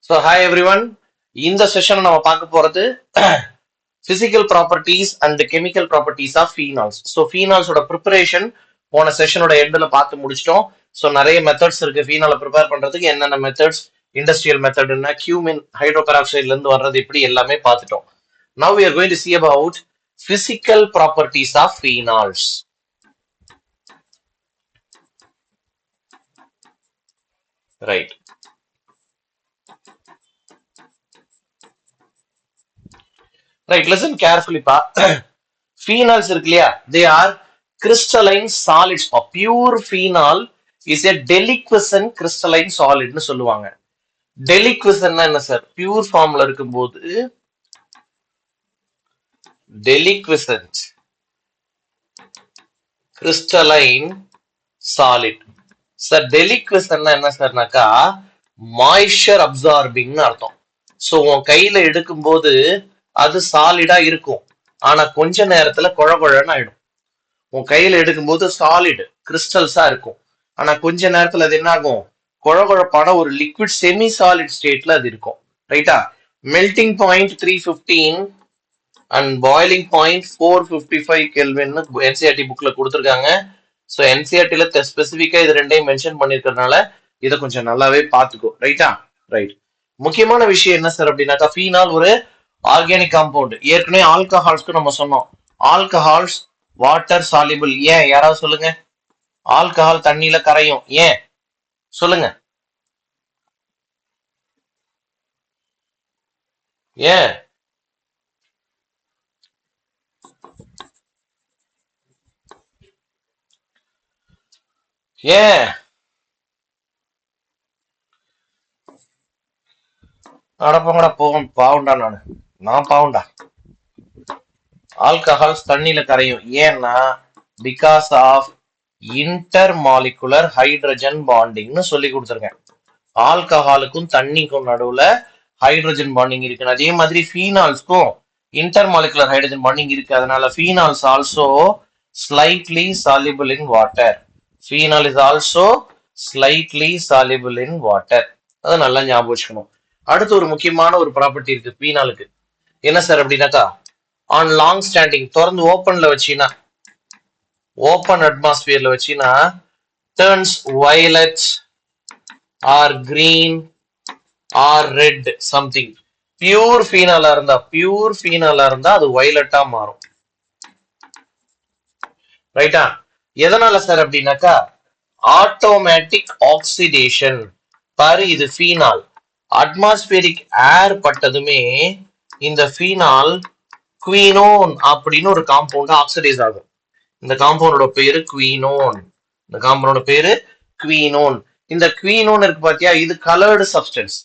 So hi everyone. இந்த session நம்ம பார்க்க போறது physical properties and the chemical properties of phenols. So phenols ஓட preparation போன செஷனோட எண்ட்ல பார்த்து முடிச்சிட்டோம். So நிறைய மெத்தட்ஸ் இருக்கு phenols ப்ரிப்பேர் பண்றதுக்கு. என்னென்ன மெத்தட்ஸ், இண்டஸ்ட்ரியல் மெத்தட்னா கியூமின் ஹைட்ரோபெராக்சைட்ல இருந்து வர்றது இப்படி எல்லாமே பார்த்துட்டோம். Now we are going to see about physical properties of phenols. Right. Right, listen carefully pa. Phenols இருக்கு இல்லையா, they are crystalline solids. A pure phenol is a deliquescent crystalline solid னு சொல்லுவாங்க. Deliquescent என்ன சார்? பியூர் ஃபார்ம்ல இருக்கும்போது deliquescent crystalline solid. Sir deliquescent என்ன சார்னாக்கா moisture அப்சார்பிங்னு அர்த்தம். So உன் கையில எடுக்கும்போது அது சாலிடா இருக்கும், ஆனா கொஞ்ச நேரத்துல குழகுழன்னு ஆயிடும். உன் கையில எடுக்கும்போது சாலிட் கிறிஸ்டல்ஸா இருக்கும், ஆனா கொஞ்ச நேரத்துல அது என்ன ஆகும், குழகுழப்பான ஒரு லிக்விட் செமி சாலிட் ஸ்டேட்ல அது இருக்கும். ரைட்டா? Melting point 315 and boiling point 455 kelvin NCERT புக்ல கொடுத்துருக்காங்க. ஸோ என்சிஆர்டில ஸ்பெசிபிக்கா இது ரெண்டையும் மென்ஷன் பண்ணிருக்கிறதுனால இதை கொஞ்சம் நல்லாவே பார்த்துக்கோ. ரைட்டா? ரைட். முக்கியமான விஷயம் என்ன சார் அப்படின்னாக்கா, ஃபீனால் ஒரு ஆர்கானிக் காம்பவுண்ட். ஏற்கனவே ஆல்கஹால்ஸ்க்கு நம்ம சொன்னோம், ஆல்கஹால்ஸ் வாட்டர் சாலிபிள். ஏன் யாராவது சொல்லுங்க? ஆல்கஹால் தண்ணியில கரையும், ஏன் சொல்லுங்க? ஏன்? ஏன்? அடப்பங்கடா போகும், பாவுண்டா நான் பாவுண்டா. ஆல்கஹால்ஸ் தண்ணியில கரையும் ஏன்னா because of intermolecular hydrogen பாண்டிங்னு சொல்லி கொடுத்துருக்கேன். ஆல்கஹாலுக்கும் தண்ணிக்கும் நடுவுல ஹைட்ரஜன் பாண்டிங் இருக்கு. அதே மாதிரி ஃபீனால்ஸ்க்கும் இன்டர் மாலிகுலர் ஹைட்ரஜன் பாண்டிங் இருக்கு. அதனால phenols also slightly soluble in water. Phenol is also slightly soluble in water. அதை நல்லா ஞாபகம் வச்சுக்கணும். அடுத்து ஒரு முக்கியமான ஒரு ப்ராப்பர்ட்டி இருக்கு ஃபீனாலுக்கு. என்ன சார் அப்படின்னாக்கா, ஆன் லாங் ஸ்டாண்டிங், திறந்து ஓப்பன்ல வச்சீங்கன்னா, ஓப்பன் அட்மாஸ்பியர்ல வச்சீங்கன்னா turns violet or green or red something. Pure ஃபீனாலா இருந்தா அது வயலட்டா மாறும். ரைட்டா? எதனால சார் அப்படின்னாக்கா, ஆட்டோமேட்டிக் ஆக்சிடேஷன். பாரு, இது ஃபீனால். அட்மாஸ்பியரிக் ஏர் பட்டதுமே இந்த ஃபீனால் குவீனோன் அப்படின்னு ஒரு காம்பவுண்ட் ஆக்சிடைஸ் ஆகும். இந்த காம்பவுண்டோட பேரு குவீனோன். இந்த குவீனோன் இருக்கு பாத்தியா, இது கலர்டு சப்ஸ்டன்ஸ்.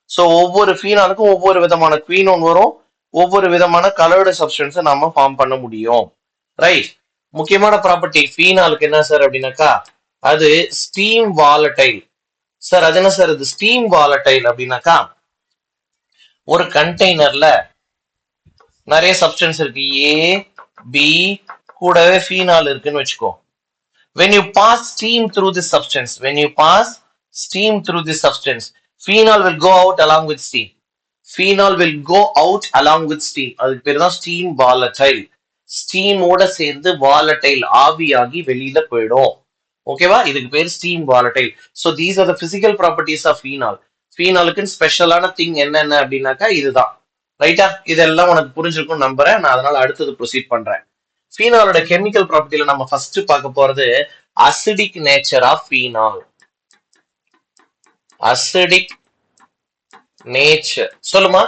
ஸோ ஒவ்வொரு ஃபீனாலுக்கும் ஒவ்வொரு விதமான குவீனோன் வரும், ஒவ்வொரு விதமான கலர்டு சப்ஸ்டன்ஸை நம்ம ஃபார்ம் பண்ண முடியும். ரைட். முக்கியமான ப்ராப்பர்ட்டி ஃபீனாலுக்கு என்ன சார் அப்படின்னாக்கா, அது ஸ்டீம் வாலடைல். சார் அது என்ன சார் இது ஸ்டீம் வாலடைல் அப்படின்னாக்கா, ஒரு கண்டெய்னர்ல நிறைய சப்ஸ்டன்ஸ் இருக்கு, ஏ பி கூடவே ஃபீனால் இருக்குன்னு வச்சுக்கோ. when you pass steam through this substance, phenol will go out along with steam. அதுக்கு பேர் தான் ஸ்டீம் வாலடைல். ஸ்டீமோட சேர்ந்து வாலடைல் ஆவியாகி வெளியில போயிடும். ஓகேவா? இதுக்கு பேர் steam volatile. So these are the physical properties of phenol. ஃபீனாலுக்கு ஸ்பெஷலான திங் என்னென்ன அப்படின்னாக்கா இதுதான். ரைட்டா? இதெல்லாம் உனக்கு புரிஞ்சிருக்கும் நம்புறேன். நான் அதனால அடுத்தது ப்ரொசீட் பண்றேன். ஃபீனாலோட கெமிக்கல் ப்ராப்பர்ட்டியில நம்ம ஃபர்ஸ்ட் பார்க்க போறது acidic nature of phenol. Acidic nature சொல்லுமா?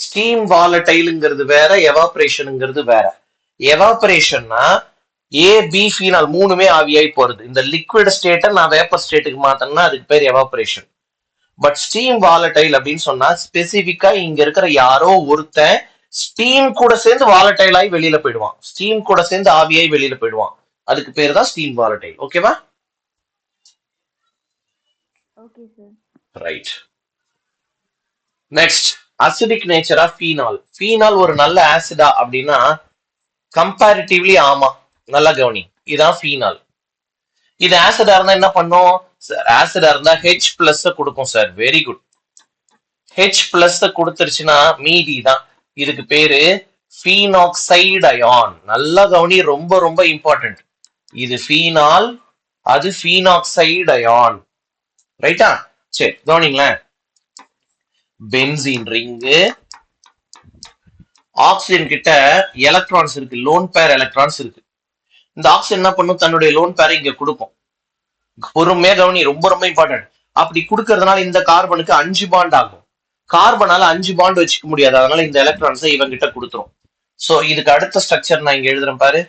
ஸ்டீம் வாலடைல்ங்கிறது வேற, எவாபரேஷன்ங்கிறது வேற. எவாபரேஷன்னா ஏ பி ஃபீனால் மூணுமே ஆவியாய் போறது. இந்த லிக்விட் ஸ்டேட்டை நான் வேப்பர் ஸ்டேட்டுக்கு மாத்தேன்னா அதுக்கு பேர் எவாபரேஷன். பட் ஸ்டீம் வாலடைல் அப்படின்னு சொன்னா ஸ்பெசிபிக்கா இங்க இருக்கிற யாரோ ஒருத்தன் ஸ்டீம் கூட சேர்ந்து வாலடைல் ஆகி வெளியில போயிடுவான், ஸ்டீம் கூட சேர்ந்து ஆவியாய் வெளியில போயிடுவான். அதுக்கு பேர் தான் ஸ்டீம் வாலடைல். ஓகேவா? Right. Next, acidic nature of phenol. Phenol ஒரு நல்ல ஆசிடா அப்படின்னா கம்பேரிட்டிவ்லி ஆமா. நல்லா கவனி, இதான் ஃபீனால். இது ஆசிடா இருந்தா என்ன பண்ணும் சார்? ஆசிடா இருந்தா H பிளஸ் கொடுக்கும் sir. Very good. H plus கொடுத்துருச்சுன்னா மீதி தான். இதுக்கு பேரு ஃபீனாக்சைடு அயான். நல்லா கவனி, ரொம்ப ரொம்ப இம்பார்ட்டன்ட். இது ஃபீனால், அது ஃபீனாக்சைடு அயான். ரைட்டா? சரி கவனிங்களேன். பென்சீன் ரிங்கு, ஆக்சிஜன் கிட்ட எலக்ட்ரான்ஸ் இருக்கு, லோன் பேர் எலக்ட்ரான்ஸ் இருக்கு. இந்த ஆக்சிஜன் என்ன பண்ணும்? தன்னுடைய லோன் பேரை இங்க கொடுக்கும். பொறுமையா கவனி, ரொம்ப ரொம்ப இம்பார்ட்டன்ட். அப்படி கொடுக்கறதுனால இந்த கார்பனுக்கு 5 பாண்ட் ஆகும். கார்பனால 5 பாண்ட் வச்சுக்க முடியாது, அதனால இந்த எலக்ட்ரான்ஸை இவன் கிட்ட கொடுத்துரும். சோ இதுக்கு அடுத்த ஸ்ட்ரக்சர் நான் இங்க எழுதுறேன் பாரு.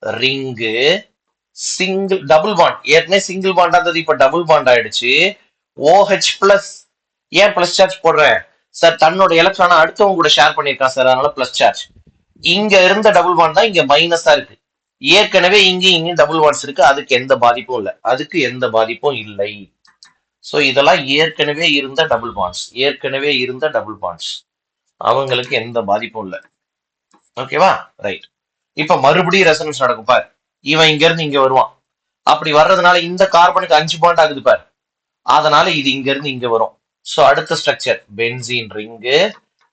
Ring, single double bond. ஏற்கனவே சிங்கிள் பாண்டா இருந்தது, இப்ப டபுள் பாண்ட் ஆயிடுச்சு. OH plus. ஏன் பிளஸ் சார்ஜ் போடுறேன் சார்? தன்னோட எலக்ட்ரானை அடுத்தவங்க கூட ஷேர் பண்ணிருக்கான் சார், அதனால பிளஸ் சார்ஜ். இங்க இருந்த டபுள் பாண்ட் தான் இங்க மைனஸா இருக்கு. ஏற்கனவே இங்கேயும் டபுள் பாண்ட்ஸ் இருக்கு, அதுக்கு எந்த பாதிப்பும் இல்லை, அதுக்கு எந்த பாதிப்பும் இல்லை. சோ இதெல்லாம் ஏற்கனவே இருந்த டபுள் பாண்ட்ஸ், ஏற்கனவே இருந்த டபுள் பாண்ட்ஸ், அவங்களுக்கு எந்த பாதிப்பும் இல்லை. ஓகேவா? ரைட். இப்ப மறுபடியும் ரெசனன்ஸ் நடக்கும் பாரு. இவன் இங்க இருந்து இங்க வருவான். அப்படி வர்றதுனால இந்த கார்பனுக்கு 5 பாண்ட் ஆகுது பாரு, அதனால இது இங்க இருந்து இங்க வரும். சோ அடுத்த structure benzene ring,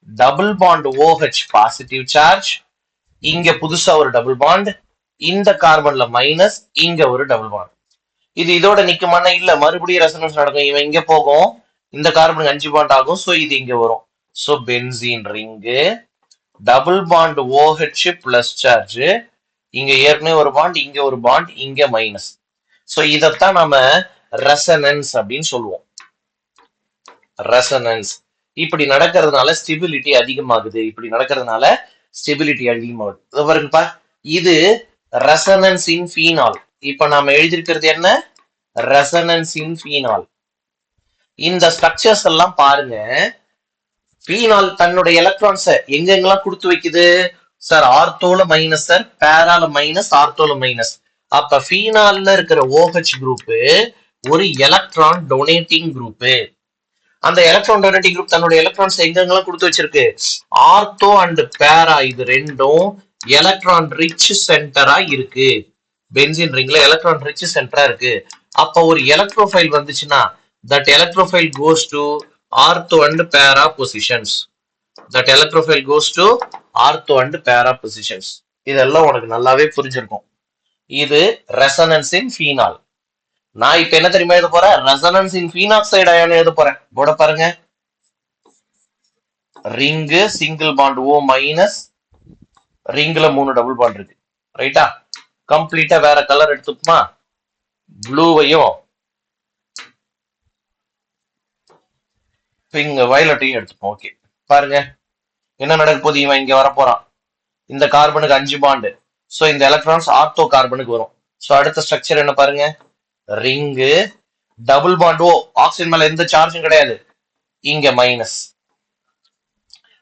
double bond OH positive charge, இங்க புதுசா ஒரு டபுள் பாண்ட், இந்த கார்பன்ல மைனஸ், இங்க ஒரு டபுள் பாண்ட். இது இதோட நிக்குமானா? இல்ல, மறுபடியும் ரெசனன்ஸ் நடக்கும். இவன் இங்க போகும், இந்த கார்பனுக்கு 5 பாண்ட் ஆகும், சோ இது இங்க வரும். So benzene ring, double bond OH plus charge, இங்க ஏற்கனவே ஒரு பாண்ட், இங்க ஒரு பாண்ட், இங்க மைனஸ். சோ இதத்தான் நாம ரெசனன்ஸ் அப்படின்னு சொல்லுவோம். ரெசனன்ஸ். இப்படி நடக்கிறதுனால ஸ்டெபிலிட்டி அதிகமாகுது, இப்படி நடக்கிறதுனால ஸ்டெபிலிட்டி அதிகமாகுது. பாருங்கப்பா, இது ரெசனன்ஸ் இன் ஃபீனால். இப்ப நாம எழுதிருக்கிறது என்ன? ரெசனன்ஸ் இன் ஃபீனால். இந்த ஸ்ட்ரக்சர்ஸ் எல்லாம் பாருங்க. ஃபீனால் தன்னுடைய எலக்ட்ரான்ஸை எங்கெங்கெல்லாம் கொடுத்து வைக்குது சார்? ஆர்த்தோல மைனஸ் சார், பேரால மைனஸ், ஆர்த்தோல மைனஸ். அப்ப ஃபீனால்ல இருக்கிற OH குரூப் ஒரு எலக்ட்ரான் டொனேட்டிங் குரூப். அந்த எலக்ட்ரான் டொனேட்டிங் குரூப் தன்னுடைய எலக்ட்ரான்ஸ் எங்கெங்கெல்லாம் கொடுத்து வச்சிருக்கு? ஆர்த்தோ அண்ட் பேரா, இது ரெண்டும் எலக்ட்ரான் ரிச் சென்டரா இருக்கு. பென்சீன் ரிங்ல எலக்ட்ரான் ரிச் சென்டரா இருக்கு. அப்ப ஒரு எலக்ட்ரோஃபைல் வந்துச்சுன்னா that electrophile goes to ortho and para positions. That electrophile goes to ortho and para positions. இதெல்லாம் உனக்கு நல்லாவே புரிஞ்சிருக்கும். இது ரெசனன்ஸ் இன் ஃபீனால். நான் இப்ப என்ன தெரியுமா எழுத போறேன்? ரெசனன்ஸ் இன் ஃபீனாக்சைடு அயான் எழுத போறேன். போட பாருங்க. Ring, single bond O minus, ரிங்ல 3 டபுள் பாண்ட் இருக்கு. ரைட்டா? கம்ப்ளீட்டா வேற கலர் எடுத்துக்குமா? ப்ளூவையும் வயலட்டையும் எடுத்துப்போம். ஓகே, பாருங்க என்ன நடக்க போகுது. இவன் இங்க வர போறான், இந்த கார்பனுக்கு 5 பாண்டு, சோ இந்த எலக்ட்ரான்ஸ் ஆர்த்தோ கார்பனுக்கு வரும். சோ அடுத்த ஸ்ட்ரக்சர் என்ன பாருங்க? Ring, double bond O, oxygen மேல எந்த சார்ஜும் கிடையாது, இங்க மைனஸ்.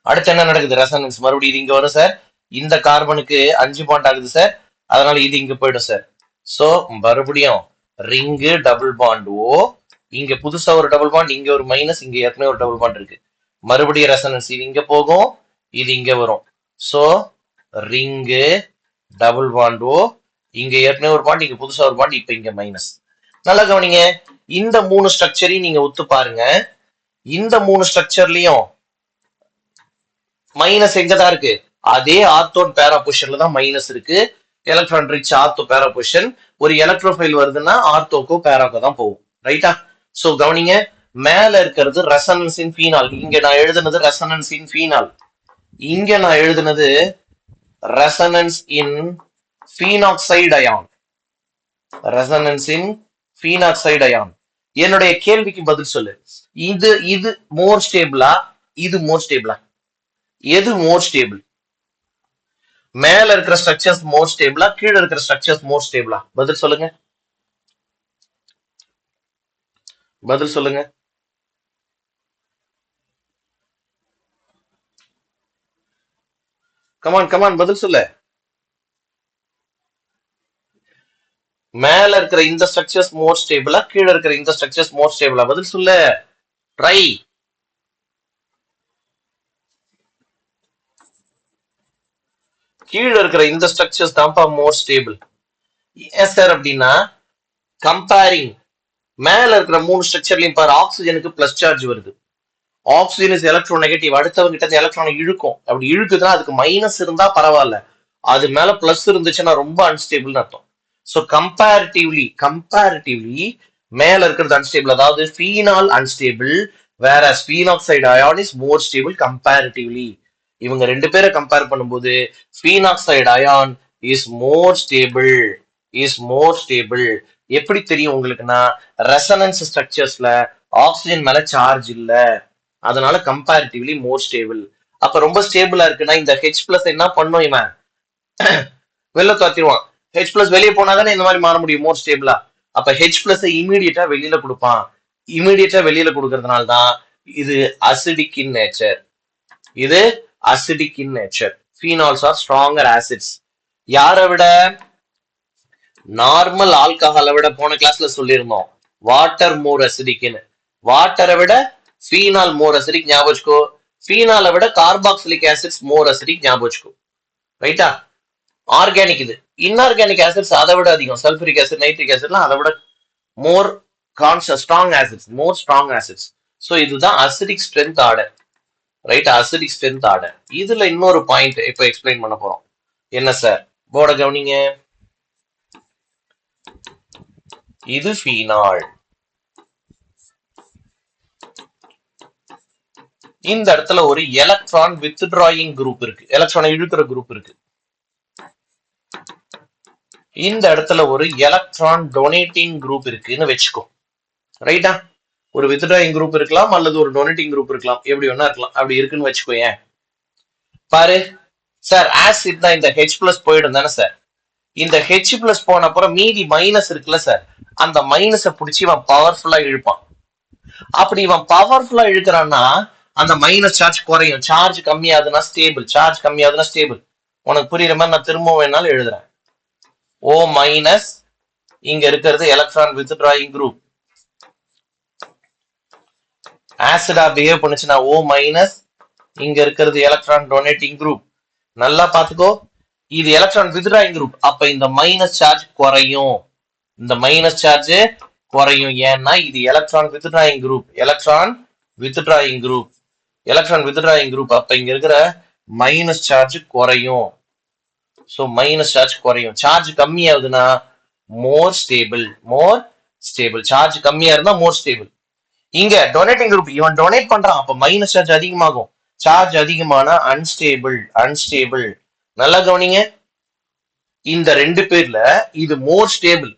அடுத்து என்ன நடக்குது? ரெசனன்ஸ். மறுபடியும் இது இங்க வரும் சார், இந்த கார்பனுக்கு 5 பாண்ட் ஆகுது சார், அதனால இது இங்க போயிடும் சார். சோ மறுபடியும் ரிங்கு, டபுள் பாண்ட் O, இங்க புதுசா ஒரு டபுள் பாண்ட், இங்க ஒரு மைனஸ், இங்க ஏற்கனவே ஒரு டபுள் பாண்ட் இருக்கு. மறுபடியும் ரெசனன்ஸ், இது இங்க போகும், இது இங்க வரும். So ring, double bond O, இங்க ஏற்கனவே ஒரு பாண்ட், இங்க புதுசா ஒரு பாண்ட், இப்ப இங்க மைனஸ். நல்லா கவனிங்க, இந்த 3 ஸ்ட்ரக்சரையும் நீங்க ஒத்து பாருங்க. இந்த 3 ஸ்ட்ரக்சர்லயும் மைனஸ் எங்கதான் இருக்கு? அதே ஆர்த்தோ பேரா பொசிஷன்ல தான் மைனஸ் இருக்கு. எலக்ட்ரான் ரிச் ஆர்த்தோ பேரா பொசிஷன். ஒரு எலக்ட்ரோஃபைல் வருதுன்னா ஆர்த்தோக்கோ பேராக்கோ தான் போகும். ரைட்டா? சோ கவனிங்க, மேல இருக்கிறது ரெசனன்ஸ் இன் ஃபீனால். இங்க நான் எழுதுனது ரெசனன்ஸ் இன் ஃபீனால், இங்க நான் எழுதுனது ரெசனன்ஸ் இன் ஃபீனாக்சைடு அயான். ரெசனன்ஸ் இன் ஃபீனாக்சைடு அயான். என்னுடைய கேள்விக்கு பதில் சொல்லு. இது மோர் ஸ்டேபிளா, இது மோர் ஸ்டேபிளா? எது மோர் ஸ்டேபிள்? மேல இருக்கிற ஸ்ட்ரக்சர்ஸ் மோர் ஸ்டேபிளா, கீழே இருக்கிற ஸ்ட்ரக்சர்ஸ் மோர் ஸ்டேபிளா? பதில் சொல்லுங்க, பதில் சொல்லுங்க. கமான் கமான், பதில் சொல்லு. மேல இருக்கிற இந்த ஸ்ட்ரக்சர்ஸ் மோர் ஸ்டேபிளா, கீழே இருக்கிற இந்த ஸ்ட்ரக்சர்ஸ் மோர் ஸ்டேபிளா? பதில் சொல்லு, ட்ரை. கீழே இருக்கிற இந்த ஸ்ட்ரக்சர்ஸ் தான்ப்பா மோர் ஸ்டேபிள். ஏன் சார் அப்படின்னா, கம்பேரிங் மேல இருக்கிற 3 ஸ்ட்ரக்சர்லயும் பாரு, ஆக்சிஜனுக்கு பிளஸ் சார்ஜ் வருது. ஆக்சிஜன் இஸ் எலக்ட்ரோ நெகட்டிவ், அடுத்தவங்க கிட்ட எலக்ட்ரானை இழுக்கும். அப்படி இழுக்குதுன்னா அதுக்கு மைனஸ் இருந்தா பரவாயில்ல, அது மேல பிளஸ் இருந்துச்சுன்னா ரொம்ப அன்ஸ்டேபிள்னு அர்த்தம். ஸோ கம்பேரிட்டிவ்லி மேல இருக்கிறது அன்ஸ்டேபிள், அதாவது ஃபீனால் அன்ஸ்டேபிள், வேற phenoxide ion is more stable comparatively. இவங்க ரெண்டு பேரை கம்பேர் பண்ணும்போது phenoxide ion is more stable. எப்படி தெரியும் உங்களுக்குன்னா, ரெசனன்ஸ் ஸ்ட்ரக்சர்ஸ்ல ஆக்சிஜன் மேல சார்ஜ் இல்ல, அதனால கம்பேரிட்டிவ்லி மோர் ஸ்டேபிள். அப்ப ரொம்ப ஸ்டேபிளா இருக்குன்னா இந்த ஹெச் பிளஸ் என்ன பண்ணும், இவன் வெளில துரத்திடுவான். ஹெச் பிளஸ் வெளியே போனாதானே இந்த மாதிரி மாற முடியும் மோர் ஸ்டேபிளா. அப்ப ஹெச் பிளஸ் இமீடியட்டா வெளியில கொடுப்பான். இமீடியட்டா வெளியில கொடுக்கறதுனால தான் இது acidic in nature. Phenols are stronger acids. யாரை விட? நார்மல் ஆல்கஹாலை விட. போன கிளாஸ்ல சொல்லியிருந்தோம் வாட்டர் மோர் அசிடிக்னு. வாட்டரை விட ஃபீனால் மோர் அசிடிக், ஞாபகம் வச்சுக்கோ. ஃபீனாலை விட கார்பாக்சிலிக் ஆசிட்ஸ் மோர் அசிடிக், ஞாபகம் வச்சுக்கோ. ரைட்டா? ஆர்கானிக் இது. இன்ஆர்கானிக் ஆசிட்ஸ் அதை விட அதிகம். சல்பூரிக் ஆசிட், நைட்ரிக் ஆசிட்லாம் அதை விட மோர் ஸ்ட்ராங் ஆசிட்ஸ். ஸோ இதுதான் acidic strength order. Right? Acidic strength order. இதுல இன்னொரு பாயிண்ட் இப்ப எக்ஸ்பிளைன் பண்ண போறோம். என்ன சார்? போர்ட கவனிங்க. இது ஃபீனால். இந்த இடத்துல ஒரு எலக்ட்ரான் வித்ட்ராயிங் குரூப் இருக்கு, எலக்ட்ரானை இழுக்கிற குரூப் இருக்கு. இந்த இடத்துல ஒரு எலக்ட்ரான் டொனேட்டிங் குரூப் இருக்குன்னு வச்சுக்கோ. ரைட்டா? ஒரு வித்ட்ராயிங் குரூப் இருக்கலாம் அல்லது ஒரு டொனேட்டிங் குரூப் இருக்கலாம், எப்படி வேணா இருக்கலாம். அப்படி இருக்குன்னு வச்சுக்கோ. ஏன் பாரு சார், ஆசிட் தான், இந்த ஹெச் பிளஸ் போயிடும் தானே சார். இந்த ஹெச் பிளஸ் போன அப்புறம் மீதி மைனஸ் இருக்குல்ல சார், அந்த மைனஸை பிடிச்சி இவன் பவர்ஃபுல்லா இழுப்பான். அப்படி இவன் பவர்ஃபுல்லா இழுக்கிறான்னா அந்த மைனஸ் சார்ஜ் குறையும். சார்ஜ் கம்மியாதுன்னா ஸ்டேபிள். உனக்கு புரியுற மாதிரி நான் திரும்ப வேணாலும் எழுதுறேன். O மைனஸ், இங்க இருக்கிறது எலக்ட்ரான் வித்ட்ராயிங் குரூப். ஆசிடா பிஹேவ் பண்ணுச்சுன்னா O மைனஸ், இங்க இருக்கிறது எலக்ட்ரான் டொனேட்டிங் குரூப். நல்லா பாத்துக்கோ, இது எலக்ட்ரான் வித்ட்ராயிங் குரூப். அப்ப இந்த மைனஸ் சார்ஜ் குறையும். ஏன்னா இது எலக்ட்ரான் வித்ட்ராயிங் குரூப். அப்ப இங்க இருக்கிற மைனஸ் சார்ஜ் குறையும். சோ மைனஸ் சார்ஜ் குறையும். சார்ஜ் கம்மியாகுதுன்னா மோர் ஸ்டேபிள். சார்ஜ் கம்மியா இருந்தா மோர் ஸ்டேபிள். இங்க டொனேட்டிங் குரூப், இவன் டொனேட் பண்றான், அப்ப மைனஸ் சார்ஜ் அதிகமாகும். சார்ஜ் அதிகமான அன்ஸ்டேபிள். நல்லா கவனிங்க. இந்த ரெண்டு பேர்ல இது மோர் ஸ்டேபிள்.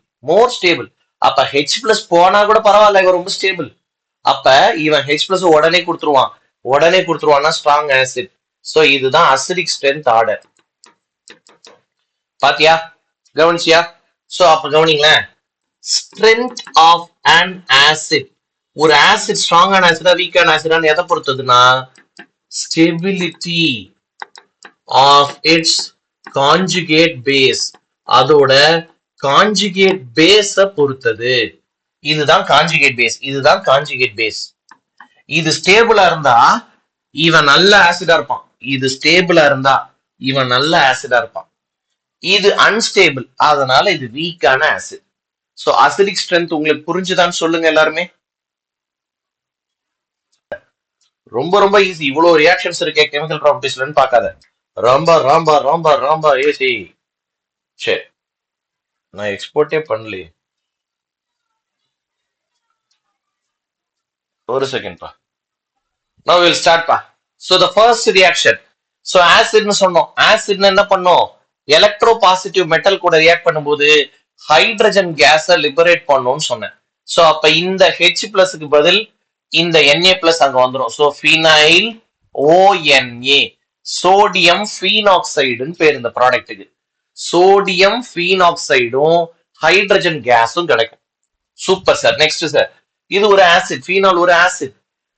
அப்ப ஹெச் பிளஸ் போனா கூட பரவாயில்ல, இவன் ரொம்ப ஸ்டேபிள். அப்ப இவன் ஹெச் பிளஸ் உடனே கொடுத்துருவான்னா ஸ்ட்ராங் ஆசிட். சோ இதுதான் அசிடிக் ஸ்ட்ரென்த் ஆர்டர். பாத்தியா? கவனிச்சியா? சோ அப்ப கவனிங்களேன், ஸ்ட்ரென்த் ஆஃப் அன் ஆசிட். ஒரு ஆசிட் ஸ்ட்ராங்கான ஆசிடா வீக்கான ஆசிடான்னு எதை பொறுத்ததுன்னா, stability of its conjugate base, அதோட கான்ஜுகேட் பேஸ பொறுத்தது. இதுதான் கான்ஜுகேட் பேஸ். இது ஸ்டேபிளா இருந்தா இவன் நல்ல ஆசிடா இருப்பான். இது அன்ஸ்டேபிள், அதனால இது வீக்கான ஆசிட். சோ அசிடிக் ஸ்ட்ரென்த் உங்களுக்கு புரிஞ்சுதான்னு சொல்லுங்க எல்லாருமே. ரொம்ப ரொம்ப ஈஸி. இவ்வளவு ரியாக்ஷன்ஸ் இருக்கே கெமிக்கல் ப்ராப்பர்ட்டிஸ்லன்னு பார்க்காத. ரொம்ப ஈஸி. சரி, நான் எக்ஸ்போர்ட்டே பண்ணலையே. ஒரு செகண்ட் பா. Now we'll start பா. So the first reaction. So ஆசிட்னு சொன்னோம். ஆசிட்னா என்ன பண்ணும்? எலக்ட்ரோ பாசிட்டிவ் மெட்டல் கூட ரியாக்ட் பண்ணும்போது ஹைட்ரஜன் கேஸை லிபரேட் பண்ணும்னு சொன்னேன். சோ அப்ப இந்த ஹெச் பிளஸ்க்கு பதில் இந்த Na பிளஸ் அங்க வந்துடும். சோ ஃபீனைல் ONA, சோடியம் ஃபீனாக்சைடுன்னு பேர் இந்த ப்ராடக்ட்டுக்கு. சோடியம் ஃபீனாக்சைடும் ஹைட்ரஜன் கேஸும் கிடைக்கும். Super sir. நெக்ஸ்ட் சார், இது ஒரு ஆசிட், ஃபீனால் ஒரு ஆசிட்.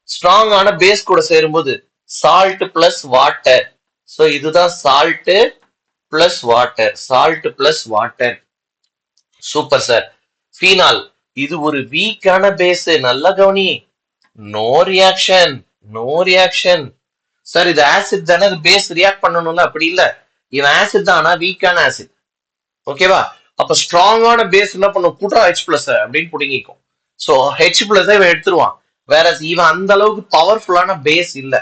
ஸ்ட்ராங்கான பேஸ் கூட சேரும்போது சால்ட் பிளஸ் வாட்டர். சோ இதுதான் salt plus water. Super sir. Phenol இது ஒரு வீக்கான பேஸ். நல்ல கவனி. No reaction. சார் இது ஆசிட் தானே, இது பேஸ் ரியாக்ட் பண்ணணும்ல? அப்படி இல்ல, இது ஆசிட் தான், ஆனா வீக்கான ஆசிட். ஓகேவா? அப்ப ஸ்ட்ராங்கான பேஸ் என்ன பண்ணும், கூட்டா H பிளஸ் அப்படின்னு புடுங்கிக்கும். சோ H பிளஸ் இவன் எடுத்துருவான். வேற இவன் அந்த அளவுக்கு பவர்ஃபுல்லான பேஸ் இல்ல,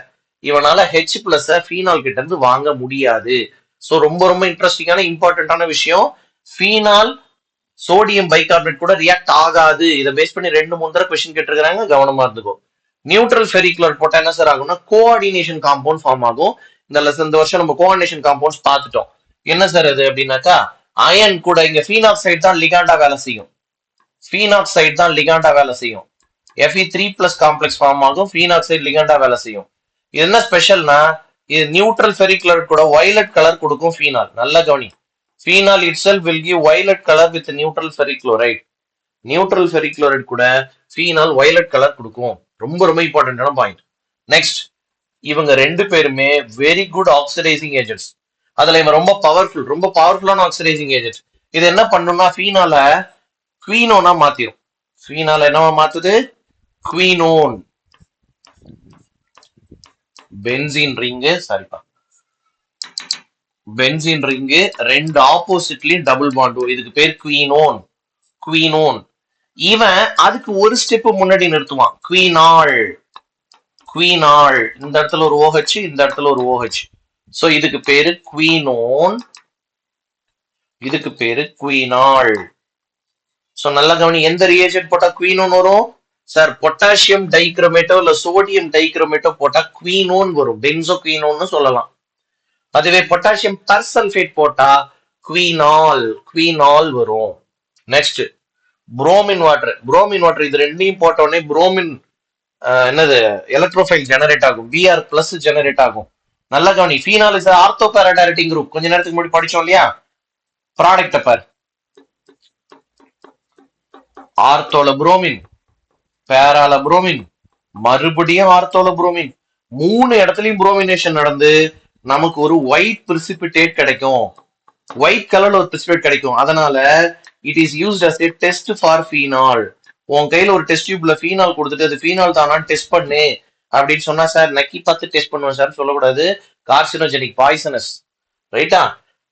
இவனால H பிளஸ் ஃபீனால் கிட்ட இருந்து வாங்க முடியாது. சோ ரொம்ப ரொம்ப இன்ட்ரெஸ்டிங்கான இம்பார்ட்டன்டான விஷயம், ஃபீனால் சோடியம் பைகார்பனேட் கூட ரியாக்ட் ஆகாது. இதை பேஸ் பண்ணி 2-3 தடவை கொஸ்டின் கேட்டிருக்காங்க, கவனமா இருந்துக்கும். நியூட்ரல் ஃபெரிகுலர் போட்டா என்ன சார் ஆகும்னா கோஆர்டினேஷன் காம்பவுண்ட் ஃபார்ம் ஆகும். இந்த வருஷம் நம்ம கோஆர்டினேஷன் காம்பவுண்ட்ஸ் பார்த்துட்டோம். என்ன சார் அது அப்படின்னாக்கா, அயன் கூட இங்க ஃபீனாக்சைடு தான் லிகாண்டா வேலை செய்யும். ஃபீனாக்சைடு தான் லிகாண்டா வேலை செய்யும். Fe3+ காம்ப்ளெக்ஸ் ஃபார்ம் ஆகும், ஃபீனாக்சைடு லிகாண்டா வேலை செய்யும். இது என்ன ஸ்பெஷல்னா, இது நியூட்ரல் ஃபெரிகுலர் கூட வயலட் கலர் கொடுக்கும் ஃபீனால். நல்ல கவனி, phenol itself will give violet color with neutral ferrichloride. Neutral ferric chloride கூட phenol violet கலர் கொடுக்கும். ரொம்ப ரொம்ப இம்பார்ட்டன்டான பாயிண்ட். நெக்ஸ்ட், இவங்க 2 பேருமே வெரி குட் ஆக்சிடைசிங் ஏஜென்ட்ஸ். அதுல இவன் ரொம்ப பவர்ஃபுல்லான ஆக்சிடைசிங் ஏஜென்ட். இது என்ன பண்ணும்னா ஃபீனால குவீனோனா மாத்திரும். ஃபீனால என்னவா மாத்துது, குவீனோன். பென்சீன் ரிங்கு, சாரிப்பா, பென்சீன் ரிங்கு 2 ஆப்போசிட்லயும் டபுள் பாண்ட், இதுக்கு பேர் குவீனோன். குவீனோன். இவன் அதுக்கு ஒரு ஸ்டெப் முன்னாடி நிறுத்துவான், குவீனால். குவீனால், இந்த இடத்துல ஒரு OH, இந்த இடத்துல ஒரு OH. சோ இதுக்கு பேரு குவீனோன், இதுக்கு பேரு குவீனால். சோ நல்ல கவனி, எந்த ரியேஜென்ட் போட்டா குவீனோன் வரும் சார்? பொட்டாசியம் டைக்ரோமேட்டோ இல்ல சோடியம் டைக்ரோமேட்டோ போட்டா குவீனோன் வரும், பென்சோ குவீனோன்னு சொல்லலாம். அதுவே பொட்டாசியம் பர்சல்ஃபேட் போட்டா குவீனால் வரும். Next, bromine water. Bromine water இது ரெண்டையும் போட்ட உடனே புரோமின் என்னது எலக்ட்ரோஃபைல் ஜெனரேட் ஆகும், Br+ ஜெனரேட் ஆகும். நல்ல கவனி, ஃபீனால் இஸ் ஆர்த்தோ பாராடைரட்டிங் குரூப். கொஞ்ச நேரத்துக்கு முன்னாடி படிச்சோம் இல்லையா, ப்ராடக்ட் பார். ஆர்த்தோல புரோமின், பேரால புரோமின், மறுபடியும் ஆர்த்தோல புரோமின். 3 இடத்துலயும் புரோமினேஷன் நடந்து நமக்கு ஒரு ஒயிட் பிரிசிபிடேட் கிடைக்கும், ஒயிட் கலர்ல ஒரு பிரிசிபிடேட் கிடைக்கும். அதனால it is used as a test for phenol. உன் கையில ஒரு டெஸ்ட் டியூப்ல ஃபீனால் கொடுத்துட்டு அது ஃபீனால் தானான்னு டெஸ்ட் பண்ணு அப்படின்னு சொன்னா, சார் நக்கி பார்த்து டெஸ்ட் பண்ணுவேன் சார் சொல்லக்கூடாது, கார்சினோஜெனிக், பாய்சனஸ், ரைட்டா?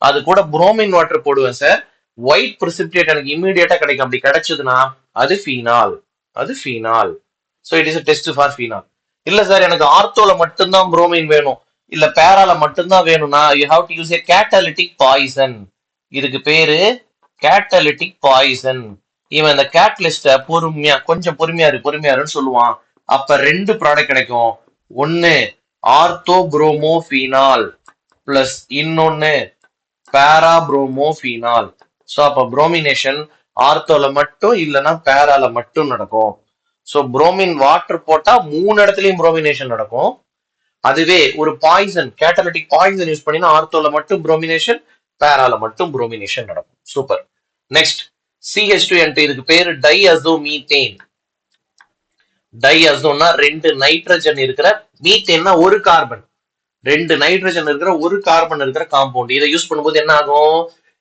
அது கூட புரோமின் வாட்டர் போடுவேன் சார், ஒயிட் பிரிசிபிடேட் எனக்கு இம்மீடியட்டா கிடைக்கும். அப்படி கிடைச்சதுன்னா அது ஃபீனால், அது phenol. So it is a test for phenol. இல்ல சார் எனக்கு ஆர்த்தோல மட்டும்தான் புரோமின் வேணும், இல்ல பேரால மட்டும்தான் வேணும்னா you have to use a catalytic poison. இதுக்கு பேரு கேட்டலிட்டிக் பாய்சன். இவன் இந்த கேட்டலிஸ்ட கொஞ்சம் பொறுமையாருன்னு சொல்லுவான். அப்ப 2 ப்ராடக்ட் கிடைக்கும். ஒன்னு ஆர்த்தோ புரோமோ ஃபீனால் பிளஸ் இன்னொன்னு பேரா புரோமோ ஃபீனால். சோ அப்ப புரோமினேஷன் ஆர்த்தோல மட்டும் இல்லைன்னா பேரால மட்டும் நடக்கும். சோ புரோமின் வாட்டர் போட்டா 3 இடத்துலயும் புரோமினேஷன் நடக்கும். அதுவே ஒரு பாய்சன், கேட்டலிட்டிக் பாய்சன் யூஸ் பண்ணினா ஆர்த்தோல மட்டும் புரோமினேஷன், பேரால மட்டும் புரோமினேஷன் நடக்கும். சூப்பர். நெக்ஸ்ட், CH2N2, இதுக்கு பேரு டைஅசோமீத்தேன். டைஅசோன்னா 2 நைட்ரஜன் இருக்கிற, மீத்தேன்னா ஒரு கார்பன், 2 நைட்ரஜன் இருக்கிற ஒரு கார்பன் இருக்கிற காம்பவுண்ட். இதை யூஸ் பண்ணும்போது என்ன ஆகும்,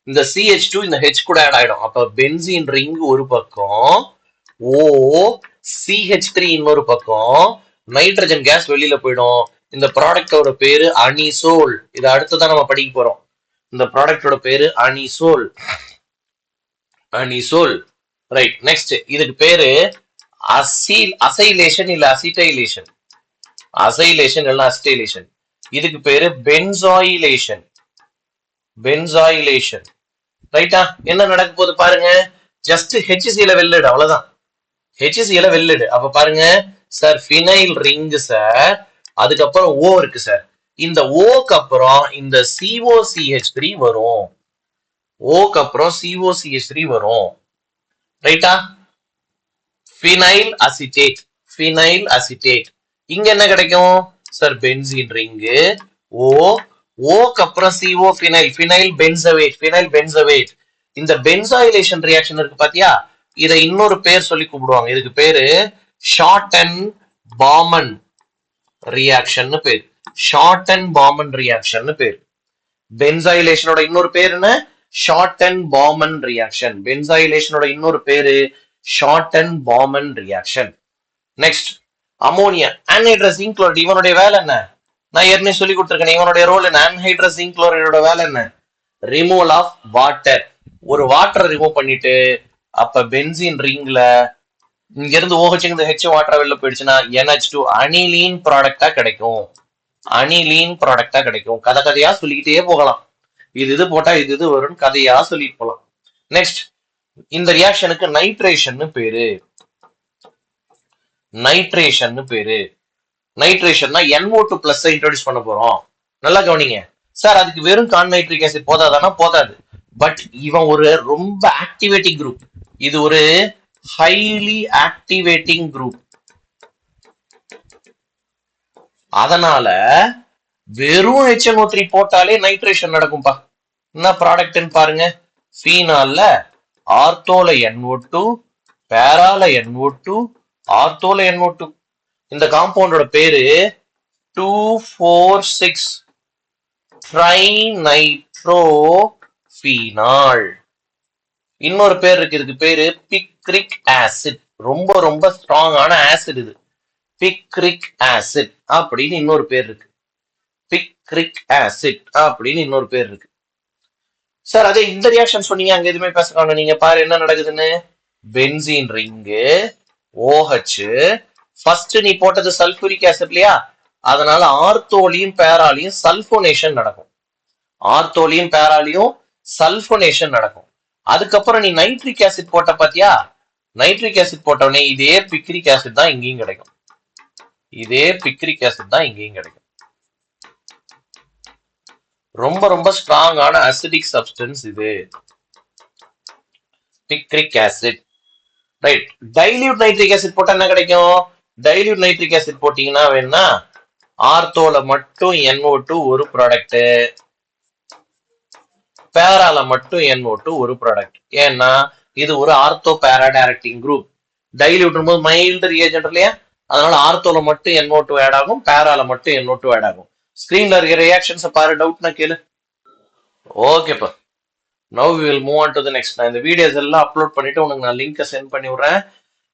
இந்த CH2 இந்த H கூட ஆட் ஆயிடும். அப்ப பென்சீன் ரிங் ஒரு பக்கம், CH3 இன்னொரு பக்கம், நைட்ரஜன் கேஸ் வெளியில போயிடும். இந்த ப்ராடக்டோட பேரு அனிசோல். இது அடுத்ததான் நம்ம படிக்க போறோம். இந்த ப்ராடக்டோட பேரு அனிசோல். Anisole, right. நெக்ஸ்ட், இதுக்கு பேரு அசைலேஷன் இல்ல அசிட்டைலேஷன். அசைலேஷன் இல்ல அசிட்டைலேஷன். இதுக்கு பேரு பென்சாயிலேஷன். பென்சாயிலேஷன், ரைட்டா? என்ன நடக்க போகுது பாருங்க, ஜஸ்ட் HCl வெல்லிடு, அவ்வளவுதான். HCl வெல்லிடு. அப்ப பாருங்க சார், ஃபினைல் ரிங் சார், அதுக்கப்புறம் O இருக்கு சார். இந்த ஓக்கு அப்புறம் இந்த COCH3 வரும். ஓக்கு அப்புறம் COCH3 வரும், ரைட்டா? Phenyl acetate, phenyl acetate. இங்க என்ன கிடைக்கும் சார், பென்சீன் ரிங்கு, ஓக்கு அப்புறம் CO, phenyl, phenyl benzoate, phenyl benzoate. இந்த பென்சாயிலேஷன் ரியாக்ஷன் இருக்கு பாத்தியா, இதை இன்னொரு பேர் சொல்லி கூப்பிடுவாங்க. இதுக்கு பேரு ஷார்டன் பாமன் ரியாக்ஷன் பேர். ஷார்டன் பாமன் ரியாக்ஷன் பேர். பென்சாயிலேஷனோட இன்னொரு பேர் என்ன, ஷார்டன் பாமன் ரியாக்ஷன். பென்சாயிலேஷனோட இன்னொரு பேரு Schotten Baumann reaction. Next, ammonia, anhydrous zinc chloride. இவனுடைய வேலை என்ன, நான் ஏற்கனவே சொல்லி கொடுத்திருக்கேன். இவனுடைய ரோல் என்ன, ஆன்ஹைட்ரஸ் ஜிங்க் குளோரைடோட வேலை என்ன, ரிமூவல் ஆஃப் வாட்டர். ஒரு வாட்டரை ரிமூவ் பண்ணிட்டு அப்ப பென்சீன் ரிங்ல இங்க இருந்து OH H வாட்டர் வெளில போயிடுச்சுன்னா NH2 அனிலீன் ப்ராடக்டா கிடைக்கும். அனிலீன் ப்ராடக்டா கிடைக்கும். கதை கதையா சொல்லிக்கிட்டே போகலாம். இது போட்டா இது வரும், கதையா சொல்லிட்டு போகலாம். நெக்ஸ்ட், இந்த ரியாக்ஷனுக்கு நைட்ரேஷன் பேரு. நைட்ரேஷன் பேரு. நைட்ரேஷன்னா NO2 பிளஸ் இன்ட்ரோடியூஸ் பண்ண போறோம். நல்லா கவனிங்க சார். அதுக்கு வெறும் கான் நைட்ரிக் ஆசிட் போதாதானா? போதாது. பட் இவன் ஒரு ரொம்ப ஆக்டிவேட்டிங் குரூப். இது ஒரு ஹைலி ஆக்டிவேட்டிங் குரூப். அதனால வெறும் HNO3 போட்டாலே நைட்ரேஷன் நடக்கும்பா. என்ன ப்ராடக்ட்னு பாருங்க. ஃபீனால்ல ஆர்த்தோல NO2, பேரால NO2, ஆர்த்தோல NO2. இந்த காம்பவுண்டோட பேரு 2,4,6 ட்ரைநைட்ரோபீனால். இன்னொரு பேர் இருக்கு, இதுக்கு பேரு பிக்ரிக் ஆசிட். ரொம்ப ரொம்ப ஸ்ட்ராங்கான ஆசிட் இது. பிக்ரிக் ஆசிட் அப்படின்னு இன்னொரு பேர் இருக்கு. பிக்ரிக் ஆசிட் அப்படின்னு இன்னொரு பேர் இருக்கு. சார் அதே இந்த ரியாக்ஷன் சொன்னீங்க, அங்க எதுவுமே பேச காணோம். நீங்க பாரு என்ன நடக்குதுன்னு. பென்சீன் ரிங்கு OH ஃபர்ஸ்ட் நீ போட்டது சல்பூரிக் ஆசிட் இல்லையா, அதனால ஆர்த்தோலையும் பேராலையும் சல்போனேஷன் நடக்கும். ஆர்த்தோலையும் பேராலையும் சல்போனேஷன் நடக்கும். அதுக்கப்புறம் நீ நைட்ரிக் ஆசிட் போட்ட பாத்தியா, நைட்ரிக் ஆசிட் போட்டவனே இதே பிக்ரிக் ஆசிட் தான் இங்கேயும் கிடைக்கும். இதே பிக்ரிக் ஆசிட் தான் இங்கேயும் கிடைக்கும். ரொம்ப ரொம்ப ஸ்ட்ராங்கான அசிடிக் சப்ஸ்டன்ஸ் இது picric acid. Right. Dilute nitric acid போட்டா என்ன கிடைக்கும்? டைல்யூட் நைட்ரிக் ஆசிட் போட்டீங்கன்னா வேணா ஆர்த்தோல மட்டும் NO2 ஒரு ப்ராடக்ட், பேரால மட்டும் NO2 ஒரு ப்ராடக்ட். ஏன்னா இது ஒரு ஆர்த்தோ பேரா டைரக்டிங் குரூப். டைல்யூட் போது மைல்டு ரியேஜென்ட் இல்லையா, அதனால ஆர்த்தோல மட்டும் NO2 ஆட் ஆகும், பேரால மட்டும் NO2 ஆட் ஆகும். ஸ்கிரீன்ல இருக்கிற ரியாக்ஷன்ஸ் பாரு, டவுட்னா கேளு. ஓகேப்பா. Now we will move on to the next. நான் இந்த வீடியோஸ் எல்லாம் அப்லோட் பண்ணிட்டு உனக்கு நான் லிங்கை சென்ட் பண்ணி விடுறேன்.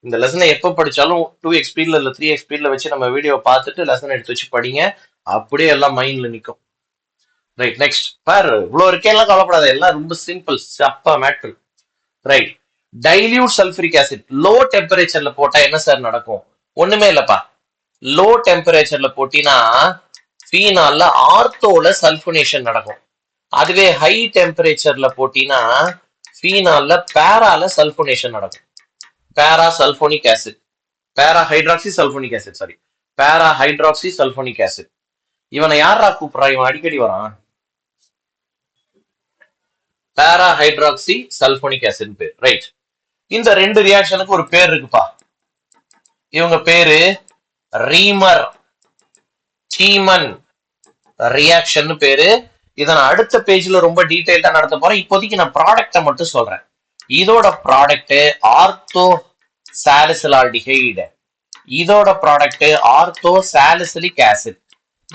இந்த லெசனை எப்போ படிச்சாலும் 2x ஸ்பீட்ல இல்ல 3x ஸ்பீட்ல வச்சு நம்ம வீடியோ பார்த்துட்டு லெசன் எடுத்து வச்சு படிங்க. அப்படியே எல்லாம் மைண்ட்ல நிற்கும். ரைட். நெக்ஸ்ட் பாரு, இவ்வளவு இருக்கேன்லாம் கவலைப்படாத, எல்லாம் ரொம்ப சிம்பிள், சப்பா matter. Right. Dilute sulphuric acid low டெம்பரேச்சர்ல போட்டா என்ன சார் நடக்கும்? ஒண்ணுமே இல்லப்பா. லோ டெம்பரேச்சர்ல போட்டினா ஃபீனால்ல ஆர்த்தோல சல்போனேஷன் நடக்கும். அதுவே ஹை டெம்பரேச்சர்ல போட்டினா ஃபீனால்ல பேரால சல்போனேஷன் நடக்கும். பேரா சல்போனிக் ஆசிட், பேரா ஹைட்ராக்சி சல்போனிக் ஆசிட், சாரி பேரா ஹைட்ராக்சி சல்போனிக் ஆசிட். இவனை யாரா கூப்பிடுறா? இவன் அடிக்கடி வரான். பேரா ஹைட்ராக்சி சல்போனிக் ஆசிட் பேர். ரைட். இந்த ரெண்டு ரியாக்ஷனுக்கு ஒரு பேர் இருக்குப்பா. இவங்க பேரு ரீமர் டீமன் ரியாக்ஷன் பேரு. இதை நான் அடுத்த பேஜ்ல ரொம்ப டீடைல்டா நடத்த போறேன். இப்போதைக்கு நான் ப்ராடக்ட மட்டும் சொல்றேன். இதோட ப்ராடக்ட் ஆர்த்தோ சாலிசிலால்டிஹைடு, இதோட ப்ராடக்ட் ஆர்த்தோ சாலிசிலிக் ஆசிட்.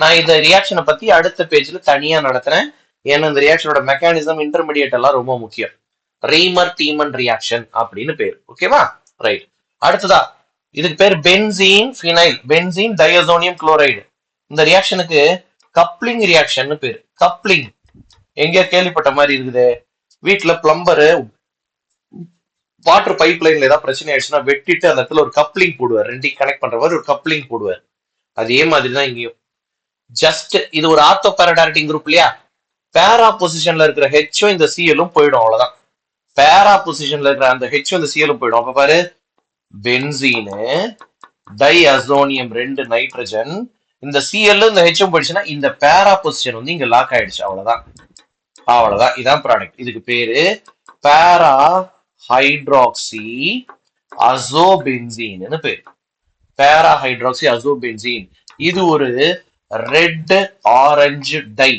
நான் இந்த ரியாக்ஷனை பத்தி அடுத்த பேஜ்ல தனியா நடத்துறேன். ஏன்னா இந்த ரியாக்ஷனோட மெக்கானிசம் இன்டர்மீடியட் எல்லாம் ரொம்ப முக்கியம். ரீமர் டீமன் ரியாக்ஷன் அப்படின்னு பேர். ஓகேவா? ரைட். அடுத்ததா இதுக்கு பேர் benzene phenyl, benzene diazonium chloride. இந்த ரியாக்ஷனுக்கு கப்ளிங் ரியாக்ஷன் பேரு. கப்ளிங் எங்க கேள்விப்பட்ட மாதிரி இருக்குது. வீட்டுல பிளம்பரு வாட்டர் பைப் லைன்ல ஏதாவது பிரச்சனை ஆயிடுச்சுன்னா வெட்டிட்டு அந்த இடத்துல ஒரு கப்ளிங் போடுவார், ரெண்டையும் கனெக்ட் பண்ற மாதிரி ஒரு கப்ளிங் போடுவார். அதே மாதிரிதான் இங்கேயும். ஜஸ்ட் இது ஒரு ஆர்த்தோ பேராடைரக்டிங் குரூப் இல்லையா, பேரா பொசிஷன்ல இருக்கிற ஹெச்சும் இந்த சிஎலும் போயிடும், அவ்வளவுதான். பேரா பொசிஷன்ல இருக்கிற அந்த ஹெச்சும் இந்த சிஎலும் போயிடும். அப்ப பாரு, பென்சீனு டைஅசோனியம் 2 நைட்ரஜன், இந்த சிஎல் இந்த ஹெச்சும் போயிடுச்சுன்னா இந்த பேரா பொசிஷன் வந்து இங்க லாக் ஆயிடுச்சு, அவ்வளவுதான். அவ்வளவுதான். இதான் ப்ராடக்ட். இதுக்கு பேரு பேரா ஹைட்ராக்சி அசோபென்சீன் பேரு. பேரா ஹைட்ராக்சி அசோபென்சீன். இது ஒரு ரெட் ஆரஞ்சு டை.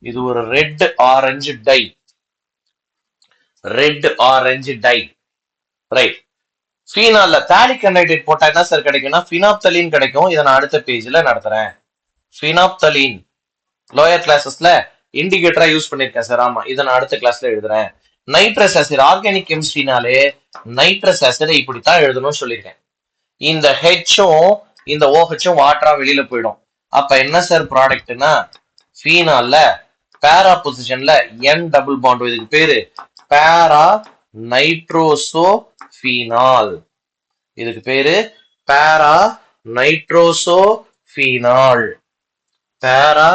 இது ஒரு red orange dye. Red orange dye. Right. ஃபீனால்ல தாலிக் அன்ஹைட்ரேட் போட்டா என்ன சார் கிடைக்கும்னா பினாப்தலீன் கிடைக்கும். இதை நான் அடுத்த பேஜ்ல நடத்துறேன். பினாப்தலீன் லோயர் கிளாஸஸ்ல இண்டிகேட்டரா யூஸ் பண்ணிருக்கேன் சார். ஆமா, இதை நான் அடுத்த கிளாஸ்ல எழுதுறேன். நைட்ரஸ் ஆசிட் ஆர்கானிக் கெமிஸ்ட்ரினாலே நைட்ரஸ் ஆசிட் இப்படித்தான் எழுதணும்னு சொல்லியிருக்கேன். இந்த ஹெச்சும் இந்த ஓஹெச்சும் வாட்டரா வெளியில போயிடும். அப்ப என்ன சார் ப்ராடக்ட்னா ஃபீனால்ல பேரா பொசிஷன்ல N டபுள் பாண்ட், இதுக்கு பேரு பேரா நைட்ரோசோபீனால். இதுக்கு பேரு பேரா நைட்ரோசோபீனால். பேரா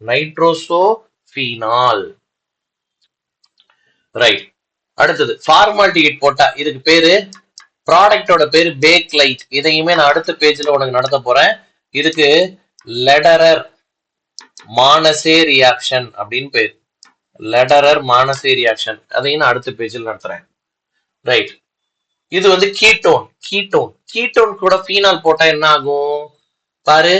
நைட்ரோசோபீனால். ரைட். அடுத்தது ஃபார்மால்டிஹைட் போட்டா இதுக்கு பேரு ப்ராடக்டோட பேரு பேக் லைட். இதையுமே நான் அடுத்த பேஜ்ல உனக்கு நடத்த போறேன். இதுக்கு லெடரர் மானசே ரியாக்ஷன் அப்படின்னு பேரு. லெடரர் மானசே ரியாக்ஷன் அதையும் நான் அடுத்த பேஜில் நடத்துறேன். ரைட். இது வந்து கீட்டோன். கீட்டோன் கீட்டோன் கூட ஃபீனால் போட்டா என்ன ஆகும் பாரு.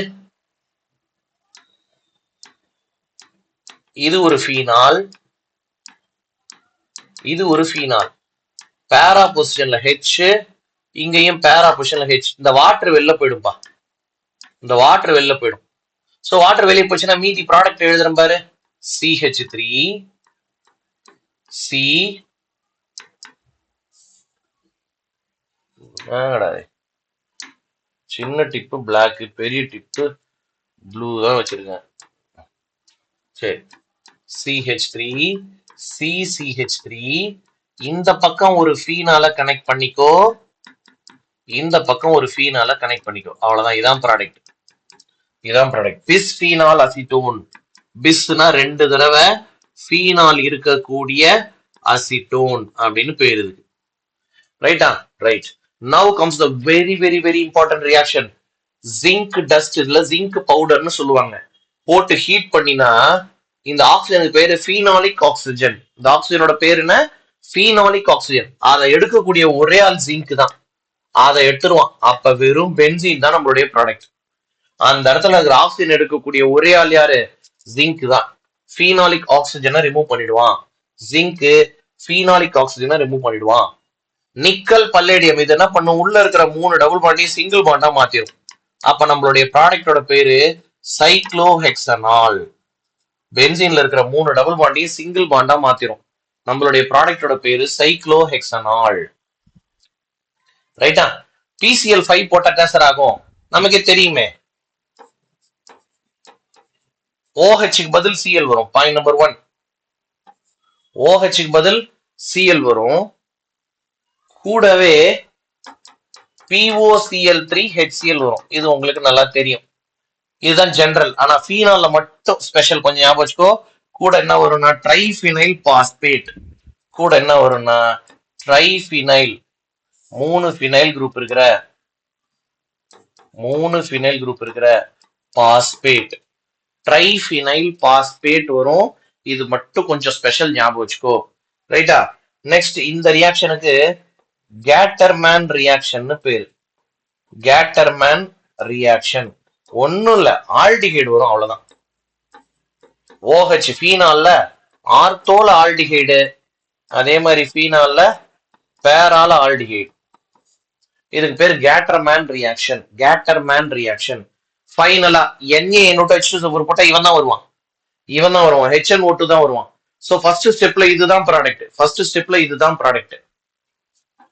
இது ஒரு ஃபீனால், இது ஒரு ஃபீனால். பேரா பொசிஷன்ல ஹெச், இங்கேயும் பேரா பொசிஷன்ல ஹெச். இந்த வாட்டர் வெளில போயிடும்பா, இந்த வாட்டர் வெளில போயிடும். சோ வாட்டர் வெளியே போச்சுன்னா மீதி ப்ராடக்ட் எழுதுறேன் பாரு. CH3 C சின்ன டிப்பு பிளாக், பெரிய டிப்பு ப்ளூ தான் வச்சிருக்கேன். சரி, CH3 CCH3. இந்த பக்கம் ஒரு ஃபீனால கனெக்ட் பண்ணிக்கோ, இந்த பக்கம் ஒரு ஃபீனால கனெக்ட் பண்ணிக்கோ. அவ்வளவுதான். இதான் ப்ராடக்ட், இதான் ப்ராடக்ட். பிஸ்பீனால் அசிட்டோன். பிஸ்னா 2 தடவை, ஃபீனால் இருக்கக்கூடிய அசிட்டோன் அப்படின்னு பேரு இருக்கு. ரைட்டா? Right. Now comes the very very very important reaction. Zinc dust, இல்ல ஜிங்க் பவுடர்னு சொல்லுவாங்க. போட்டு ஹீட் பண்ணினா இந்த ஆக்சிஜனுக்கு பேரு ஃபீனாலிக் ஆக்சிஜன். இந்த ஆக்சிஜனோட பேரு என்ன? Phenolic oxygen. அதை எடுக்கக்கூடிய ஒரே ஆள் ஜிங்க் தான். அதை எடுத்துருவான். அப்ப வெறும் பென்சீன் தான் நம்மளுடைய ப்ராடக்ட். அந்த இடத்துல இருக்கிற ஆக்சிஜன் எடுக்கக்கூடிய ஒரே ஆள் யாரு? ஜிங்க் தான். ஃபீனாலிக் ஆக்சிஜனை ரிமூவ் பண்ணிடுவான். ஜிங்க் ஃபீனாலிக் ஆக்சிஜனை ரிமூவ் பண்ணிடுவான். நிக்கல் பல்லேடியம் இது என்ன பண்ணும்? உள்ள இருக்கிற 3 டபுள் பாண்டையும் சிங்கிள் பாண்டா மாத்திரும். அப்ப நம்மளுடைய ப்ராடக்டோட பேரு சைக்ளோஹெக்சனால். பென்சீன்ல இருக்கிற 3 டபுள் பாண்டையும் சிங்கிள் பாண்டா மாத்திரும். நம்மளுடைய ப்ராடக்டோட பேரு சைக்ளோஹெக்சனால். ரைட்டா? PCl5 போட்டா கேன்சர் ஆகும், நமக்கே தெரியுமே. OH க்கு பதில் Cl வரும். Point number 1. OH க்கு பதில் Cl வரும். கூடவே POCl3HCl வரும். இது உங்களுக்கு நல்லா தெரியும். இதுதான் ஜெனரல். ஆனா ஃபீனால்ல மட்டும் ஸ்பெஷல். கொஞ்சம் ஞாபகம் வச்சுக்கோ. கூட என்ன வரும்னா ட்ரைஃபினைல் பாஸ்பேட். கூட என்ன வரும்னா ட்ரைஃபினைல். 3 ஃபினைல் குரூப் இருக்கிற, 3 ஃபினைல் குரூப் இருக்கிற பாஸ்பேட், ட்ரைஃபினைல் பாஸ்பேட் வரும். இது மட்டும் கொஞ்சம் ஸ்பெஷல், ஞாபகம் வச்சுக்கோ. ரைட்டா? நெக்ஸ்ட் இந்த ரியாக்ஷனுக்கு கேட்டர்மேன் ரியாக்ஷன் பேரு. கேட்டர்மேன் ரியாக்ஷன் ஒண்ணும் இல்ல, ஆல்டிஹைடு வரும், அவ்வளவுதான். OH ஃபீனால்ல ஆர்த்தோல ஆல்டிஹைடு, அதே மாதிரி ஃபீனால்ல பேரால ஆல்டிஹைடு. இதுக்கு பேர் கேட்டர்மேன் ரியாக்ஷன். கேட்டர்மேன் ரியாக்ஷன். ஃபைனலா NaNO2H2 போட்டா இவன் தான் வருவான், இவன் தான் வருவான். HNO2 தான் வருவான். சோ ஃபர்ஸ்ட் ஸ்டெப்ல இதுதான் ப்ராடக்ட். ஃபர்ஸ்ட் ஸ்டெப்ல இதுதான் ப்ராடக்ட்.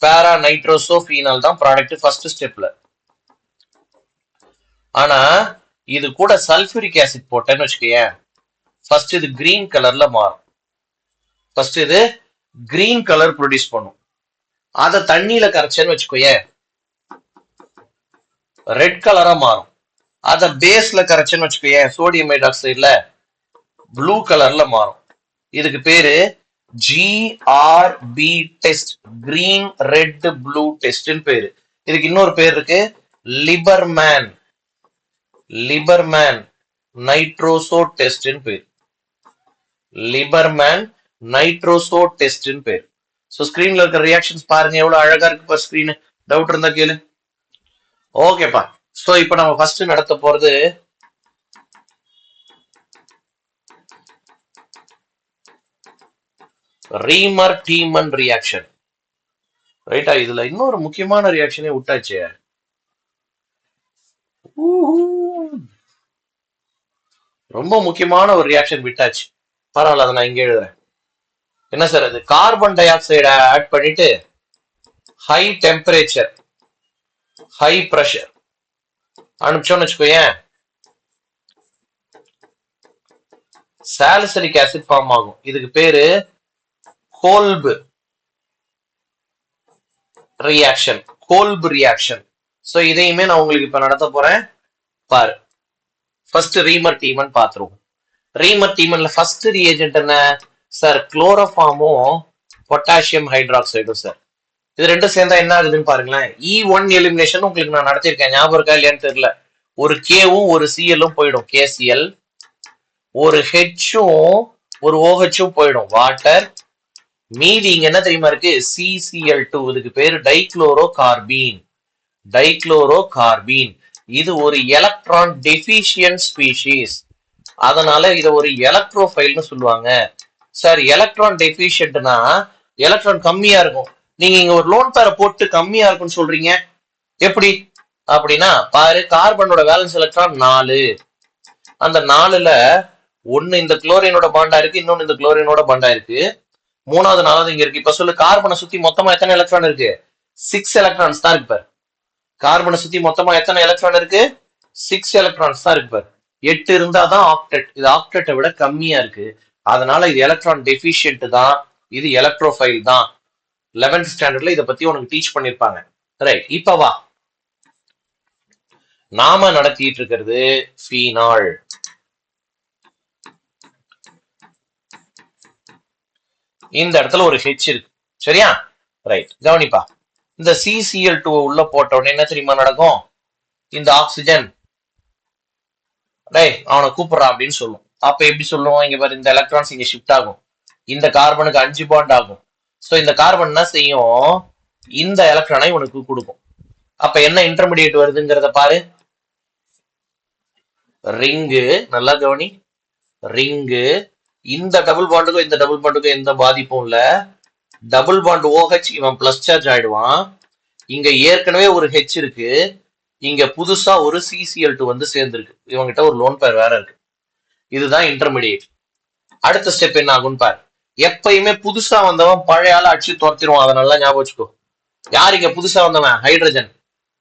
பேரா நைட்ரோசோபீனால் தான் ப்ராடக்ட் ஃபர்ஸ்ட் ஸ்டெப்ல. ஆனா இது கூட சல்பூரிக் ஆசிட் போட்டேன்னு வச்சுக்கேன், ஃபர்ஸ்ட் இது கிரீன் கலர்ல மாறும். ஃபர்ஸ்ட் இது கிரீன் கலர் ப்ரொடியூஸ் பண்ணும். அத தண்ணியில கரைச்சேன்னு வச்சுக்கோயேன், ரெட் கலரா மாறும். அத பேஸ்ல கரைச்சேன்னு வச்சுக்கோயேன், சோடியம் ஹைட்ராக்சைடுல ப்ளூ கலர்ல மாறும். இதுக்கு பேரு GRB test, green red blue டெஸ்ட்னு பேரு. இதுக்கு இன்னொரு பேர் இருக்கு, லிபர்மேன். லிபர்மேன் நைட்ரோசோ டெஸ்ட்னு பேர். லிபர்மேன் நைட்ரோசோ டெஸ்ட்னு பேர். சோ ஸ்கிரீன்ல இருக்கிற ரியாக்ஷன்ஸ் பாருங்க, எவ்வளவு அழகா இருக்கு பாரு ஸ்கிரீன். டவுட் இருந்தா கேளு. ஓகேப்பா. சோ இப்போ நம்ம ஃபர்ஸ்ட் நடத்த போறது ரீமர் டீமன் ரியாக்ஷன். ரைட்டா? இதுல இன்னொரு முக்கியமான ரியாக்ஷனே விட்டாச்சு. ரொம்ப முக்கியமான ஒரு ரியாக்ஷன் விட்டாச்சு. பரவாயில்ல, அதை நான் இங்க எழுதுறேன். என்ன சார் அது? கார்பன் டை ஆக்சைடு ஆட் பண்ணிட்டு ஹை டெம்பரேச்சர், ஹை பிரஷர் அனுப்பிச்சோன்னு வச்சுக்கோயேன், சாலிசிலிக் ஆசிட் ஃபார்ம் ஆகும். இதுக்கு பேரு Kolbe reaction, Kolbe reaction. So இதையுமே நான் உங்களுக்கு இப்ப நடத்த போறேன் பாரு. ஃபர்ஸ்ட் ரீமர் டீமன் பாத்துருவோம். ரீமர் டீமன்ல ஃபர்ஸ்ட் ரியேஜென்ட் என்ன சார்? குளோரோஃபார்மும் பொட்டாசியம் ஹைட்ராக்சைடும் சார். இது ரெண்டும் சேர்ந்தா என்ன ஆகுதுன்னு பாருங்களேன். E1 எலிமினேஷன் உங்களுக்கு நான் நடத்திருக்கேன், ஞாபகம் இருக்கா இல்லையான்னு தெரியல. ஒரு கேவும் ஒரு சிஎல்லும் போயிடும், கேசிஎல். ஒரு ஹெச்சும் ஒரு ஓஹெச்சும் போயிடும், வாட்டர். மீதி இங்க என்ன தெரியுமா இருக்கு? CCl2. இதுக்கு பேரு டைக்ளோரோ கார்பீன். டைக்ளோரோ கார்பீன் இது ஒரு எலக்ட்ரான் டெஃபிஷியன்ட் ஸ்பீஷீஸ். அதனால இத ஒரு எலக்ட்ரோஃபைல்னு சொல்லுவாங்க. சார் எலக்ட்ரான் டெஃபிஷியன்ட்னா எலக்ட்ரான் கம்மியா இருக்கும். நீங்க இங்க ஒரு லோன் பேரை போட்டு கம்மியா இருக்கும்னு சொல்றீங்க, எப்படி அப்படின்னா பாரு, கார்பனோட வேலன்ஸ் எலக்ட்ரான் 4. அந்த 4ல ஒன்னு இந்த குளோரினோட பாண்டா இருக்கு, இன்னொன்னு இந்த குளோரினோட பாண்டா இருக்கு, மூணாவது 4வது இங்க இருக்கு. இப்ப சொல்லு, கார்பனை சுத்தி மொத்தமா எத்தனை எலக்ட்ரான் இருக்கு? 6 எலக்ட்ரான்ஸ் தான் இருக்கு பாரு. கார்பனை சுத்தி மொத்தமா எத்தனை எலக்ட்ரான் இருக்கு? 6 எலக்ட்ரான்ஸ் தான் இருக்கு பாரு. 8 இருந்தாதான் ஆக்டெட். இது ஆக்டெட்டை விட கம்மியா இருக்கு. அதனால இது எலக்ட்ரான் டெஃபிஷியன்ட் தான், இது எலக்ட்ரோஃபைல் தான். 11th ஸ்டாண்டர்ட்ல இத பத்தி உனக்கு டீச் பண்ணிருப்பாங்க. ரைட், இப்ப வா, நாம நடத்திட்டு இருக்கிறது ஃபீனால். இந்த இடத்துல ஒரு ஹெச் இருக்கு, சரியா? ரைட், கவனிப்பா. இந்த CCl2 உள்ள போட்ட உடனே என்ன தெரியுமா நடக்கும்? இந்த ஆக்சிஜன் டேய் அவனை கூப்பிடுறா அப்படின்னு சொல்லும். அப்ப எப்படி சொல்லுவோம்? இங்க பாரு, இந்த எலக்ட்ரான்ஸ் இங்க ஷிஃப்ட் ஆகும், இந்த கார்பனுக்கு 5 பாண்ட் ஆகும். சோ இந்த கார்பன் என்ன செய்யும்? இந்த எலக்ட்ரானை உனக்கு கொடுக்கும். அப்ப என்ன இன்டர்மீடியேட் வருதுங்கிறத பாரு. ரிங்கு, நல்லா கவனி, ரிங்கு. இந்த டபுள் பாண்டுக்கும் இந்த டபுள் பாண்டுக்கும் எந்த பாதிப்பும் இல்ல. டபுள் பாண்ட் OH இவன் பிளஸ் சார்ஜ் ஆயிடுவான். இங்க ஏற்கனவே ஒரு ஹெச் இருக்கு, இங்க புதுசா ஒரு CCl2 வந்து சேர்ந்துருக்கு, இவங்கிட்ட ஒரு லோன் பேர் வேற இருக்கு. இதுதான் இன்டர்மீடியேட். அடுத்த ஸ்டெப் என்ன ஆகும்னு பாரு. எப்பயுமே புதுசா வந்தவன் பழைய ஆள அடிச்சு துரத்திடுவான், அதை நல்லா ஞாபகம் வச்சுக்கோ. யார் இங்க புதுசா வந்தவன்? ஹைட்ரஜன்.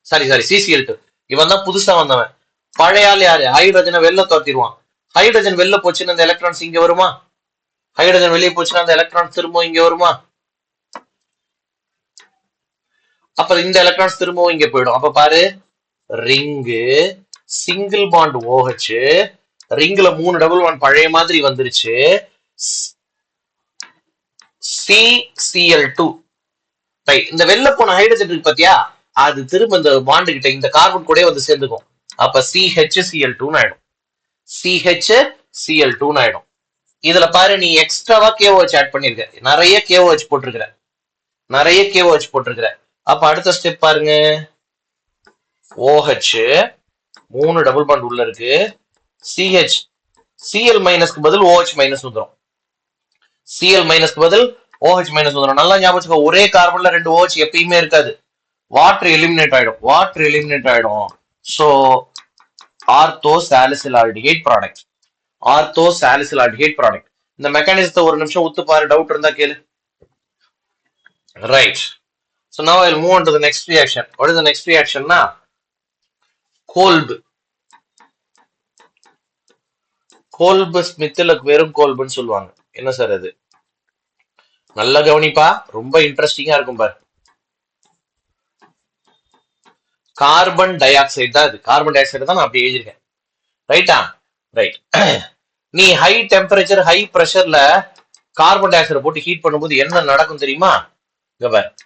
Sorry CCl2. இவன் தான் புதுசா வந்தவன். பழைய ஆள் யாரு? ஹைட்ரஜனை வெளில துரத்திடுவான். ஹைட்ரஜன் வெளில போச்சுன்னா அந்த எலக்ட்ரான்ஸ் இங்க வருமா? ஹைட்ரஜன் வெளியே போச்சுன்னா அந்த எலக்ட்ரான்ஸ் திரும்ப இங்க வருமா? அப்ப இந்த எலக்ட்ரான்ஸ் திரும்பவும் இங்க போயிடும். அப்ப பாரு, ரிங்கு, சிங்கிள் பாண்ட் OH, ரிங்ல 3 டபுள் பாண்ட் பழைய மாதிரி வந்துருச்சு. CCl2. இந்த வெளில போன ஹைட்ரஜன் இருக்கு பாத்தியா, அது திரும்ப இந்த பாண்டு கிட்ட இந்த கார்பன் கூட வந்து சேர்ந்துக்கும். அப்ப CHCl2 ஆயிடும். CHCl2 ஆயிடும். இதுல பாரு, நீ எக்ஸ்ட்ராவா KOH ஆட் பண்ணிருக்க, நிறைய KOH போட்டிருக்கிற, நிறைய KOH போட்டிருக்கிற. அப்ப அடுத்த ஸ்டெப் பாருங்க, OH 3 டபுள் பாண்ட் உள்ள இருக்கு, CH, Cl மைனஸ்க்கு பதில் OH மைனஸ் வந்துடும், Cl மைனஸ்க்கு பதில் OH மைனஸ் வந்துடும். நல்லா ஞாபகம் வச்சுக்கோ, ஒரே கார்பன்ல 2 OH எப்பயுமே இருக்காது. வாட்டர் எலிமினேட் ஆயிடும், வாட்டர் எலிமினேட் ஆயிடும். So ortho salicylaldehyde product, ortho salicylaldehyde product. இந்த மெக்கானிசத்தை ஒரு நிமிஷம் உத்து பாரு, டவுட் இருந்தா கேளு. Right, so now I'll move on to the next reaction. What is the next reaction na? Kolb. Kolb ஸ்மித்ல வெறும் கோல்ப்னு சொல்லுவாங்க. என்ன சார் அது? நல்ல கவனிப்பா, ரொம்ப இன்ட்ரெஸ்டிங்கா இருக்கும் பாரு. கார்பன் டை ஆக்சைடு தான் இது, கார்பன் டை ஆக்சைடு தான் நான் அப்படி எழுதியிருக்கேன். ரைட்டா? ரைட். நீ ஹை டெம்பரேச்சர் ஹை பிரஷர்ல கார்பன் டை ஆக்சைடு போட்டு ஹீட் பண்ணும்போது என்ன நடக்கும் தெரியுமா?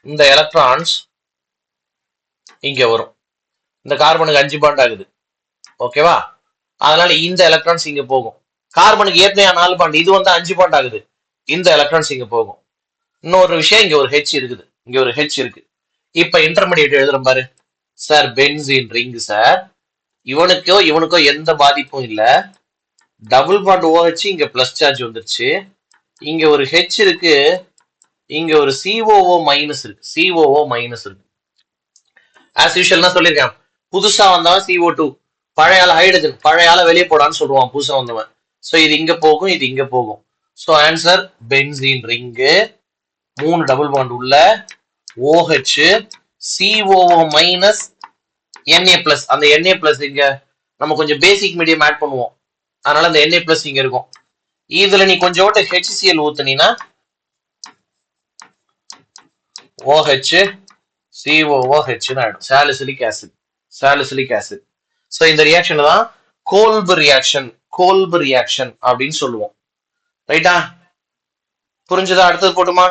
இந்த எலக்ட்ரான்ஸ் இங்க வரும், இந்த கார்பனுக்கு 5 பாண்ட் ஆகுது, ஓகேவா? அதனால இந்த எலக்ட்ரான்ஸ் இங்க போகும். கார்பனுக்கு ஏற்கனவே 4 பாண்ட், இது வந்து 5 பாண்ட் ஆகுது, இந்த எலக்ட்ரான்ஸ் இங்க போகும். இன்னொரு விஷயம், இங்க ஒரு ஹெச் இருக்குது, இங்க ஒரு ஹெச் இருக்கு. இப்ப இன்டர்மீடியேட் எழுதுறோம் பாரு சார், பென்சீன் ரிங் சார். இவனுக்கோ எந்த பாதிப்பும் இல்ல. டபுள் பாண்ட் OH இங்க பிளஸ் சார்ஜ் வந்துருச்சு, இங்க ஒரு ஹெச் இருக்கு, இங்க ஒரு COO மைனஸ் இருக்கு, COO மைனஸ் இருக்கு. ஆஸ் யூஷுவல் நான் சொல்லியிருக்கேன், புதுசா வந்தவன் CO2, பழைய ஆள ஹைட்ரஜன், பழைய ஆள வெளியே போடான்னு சொல்லுவான் புதுசா வந்தவன். சோ இது இங்க போகும், இது இங்க போகும். So answer benzene ring, 3 double bond உள்ள, OH, COO minus, Na plus. அந்த Na பிளஸ் இங்க நம்ம கொஞ்சம் பேசிக் மீடியம் ஆட் பண்ணுவோம், அதனால அந்த Na பிளஸ் இங்க இருக்கும். இதுல நீ கொஞ்சோட HCl ஊத்துனீனா OH COOH ஆயிடும். Salicylic acid. Salicylic acid. So இந்த ரியாக்ஷன் தான் கோல்ப் ரியாக்ஷன். கோல்ப் ரியாக்ஷன் அப்படின்னு சொல்லுவோம். ரைட்டா? புரிஞ்சுதா? அடுத்தது போட்டுமா?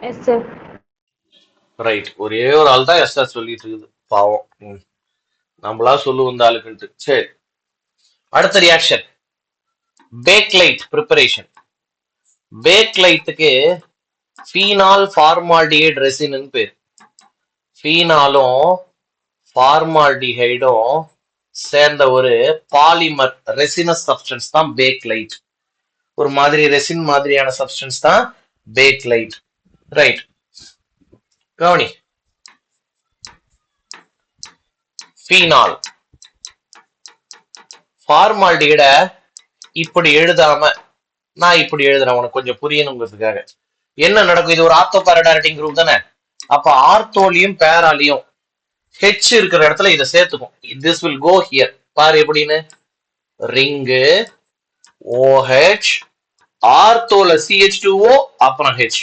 Yes sir. ரைட். ஒரே ஒரு ஆள் தான் எஸ் சொல்லிட்டு இருக்குது. பாவம். நம்மளா சொல்லுவோம் இந்த ஆளுக்குன்ட்டு. சரி. அடுத்த ரியாக்ஷன் பேக்லைட் ப்ரிப்பரேஷன். பேக்லைட்டுக்கு ஃபீனால் ஃபார்மால்டிஹைட் ரெசின் பேர். ஃபீனாலும் ஃபார்மால்டிஹைடும் சேர்ந்த ஒரு பாலிமர் ரெசினஸ் சப்ஸ்டன்ஸ் தான் பேக்லைட். ஒரு மாதிரி ரெசின் மாதிரியான சப்ஸ்டன்ஸ் தான் பேக்லைட். ரைட், கவனி. ஃபீனால் ஃபார்மால்டிஹைட இப்படி எழுதாம நான் இப்படி எழுதுறேன் உனக்கு கொஞ்சம் புரியணுங்கிறதுக்காக. என்ன நடக்கும்? இது ஒரு ஆர்த்தோ பாராடைரக்டிங் குரூப் தானே. அப்ப ஆர்த்தோலியும் பேராலியும் ஹெச் இருக்கிற இடத்துல இதை சேர்த்துக்கும். This will go here. பாரு எப்படின்னு. ரிங்கு OH ஆர்த்தோல CH2O அப்புறம் ஹெச்.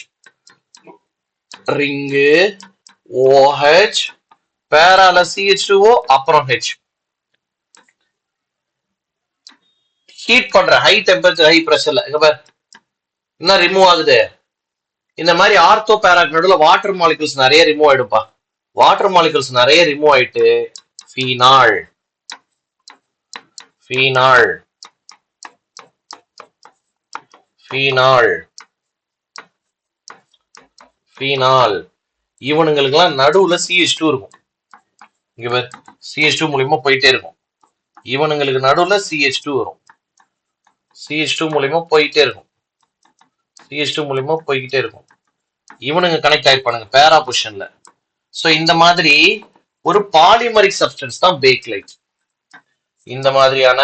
ரிங்கு OH பேரால CH2O அப்புறம் ஹெச். ஹீட் பண்ற ஹை டெம்பரேச்சர் ஹை பிரஷர்ல இங்க பாரு என்ன ரிமூவ் ஆகுது. இந்த மாதிரி ஆர்த்தோ பேராக் நடுவில் வாட்டர் மாலிகுல்ஸ் நிறைய ரிமூவ் ஆயிடுப்பா. வாட்டர் மாலிகுல்ஸ் நிறைய ரிமூவ் ஆயிட்டு ஃபீனால் ஃபீனால் ஃபீனால் ஃபீனால் இவனுங்களுக்கெல்லாம் நடுவுல CH2 இருக்கும். இங்க பாரு CH2 மூலியமா போயிட்டே இருக்கும். இவனுங்களுக்கு நடுவுல CH2 வரும். CH2 மூலியமா போயிட்டே இருக்கும். CH2 மூலியமா போய்கிட்டே இருக்கும். இவனுங்க கனெக்ட் ஆயிருப்பானுங்க பேரா பொசிஷன்ல. சோ இந்த மாதிரி ஒரு பாலிமரிக் சப்ஸ்டன்ஸ் தான் பேக்லைட். இந்த மாதிரியான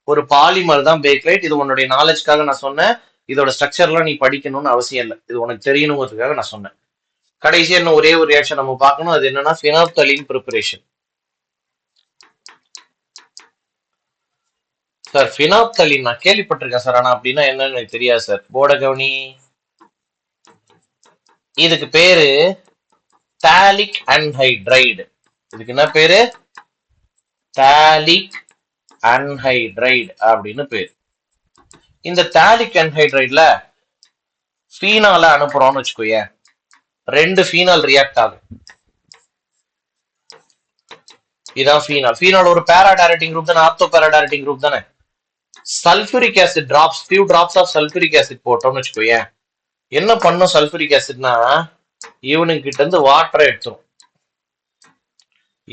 ஒரு பாலிமர் தான் பேக்லைட். இது உன்னுடைய நாலேஜ்க்காக நான் சொன்னேன். இதோட ஸ்ட்ரக்சர்லாம் நீ படிக்கணும்னு அவசியம் இல்லை. இது உனக்கு தெரியணுங்கிறதுக்காக நான் சொன்னேன். கடைசியா இன்னும் ஒரே ஒரு ரியாக்ஷன் நம்ம பார்க்கணும். அது என்னன்னா ஃபினாப்தலீன் ப்ரிப்பரேஷன். சார் ஃபினாப்தலீன் நான் கேள்விப்பட்டிருக்கேன் சார், ஆனா அப்படின்னா என்னன்னு எனக்கு தெரியாது சார். போர்ட கவனி. இதுக்கு பேரு தாலிக் அன்ஹைட்ரைடு. இதுக்கு என்ன பேரு? தாலிக் அன்ஹைட்ரைடு அப்படின்னு பேரு. இந்த தாலிக் அன்ஹைட்ரைட்ல ஃபீனால அனுப்புறோம்னு வச்சுக்கோய, 2 ஃபீனால் ரியாக்ட் ஆகும். இதான் ஃபீனால். ஃபீனால் ஒரு பாராடைரக்டிங் குரூப் தானே, ஆர்த்தோ பாராடைரக்டிங் குரூப் தானே. Sulphuric acid drops, few drops of sulphuric acid போட்டோம்னு வச்சுக்கோய, என்ன பண்ணும் சல்பூரிக் ஆசிட்னா இவனுக்கு கிட்ட இருந்து வாட்டரை எடுத்துரும்.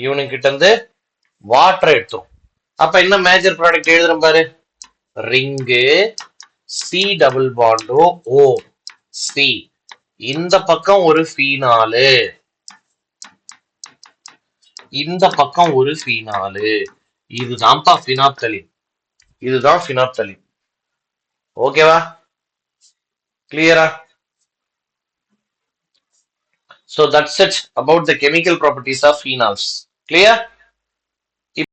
இவனுக்கு கிட்ட இருந்து வாட்டரை எடுத்துரும். அப்ப என்ன மேஜர் ப்ராடக்ட் எழுதுறோம் பாரு. ரிங்கு C டபுள் பாண்டோ O C. இந்த பக்கம் ஒரு ஃபீனாலு, இந்த பக்கம் ஒரு ஃபீனாலு. இதுதான்ப்பா ஃபினாப்தலீன். இதுதான் ஃபினாப்தலீன். ஓகேவா? கிளியரா? So that's it about the chemical properties of phenols. Clear?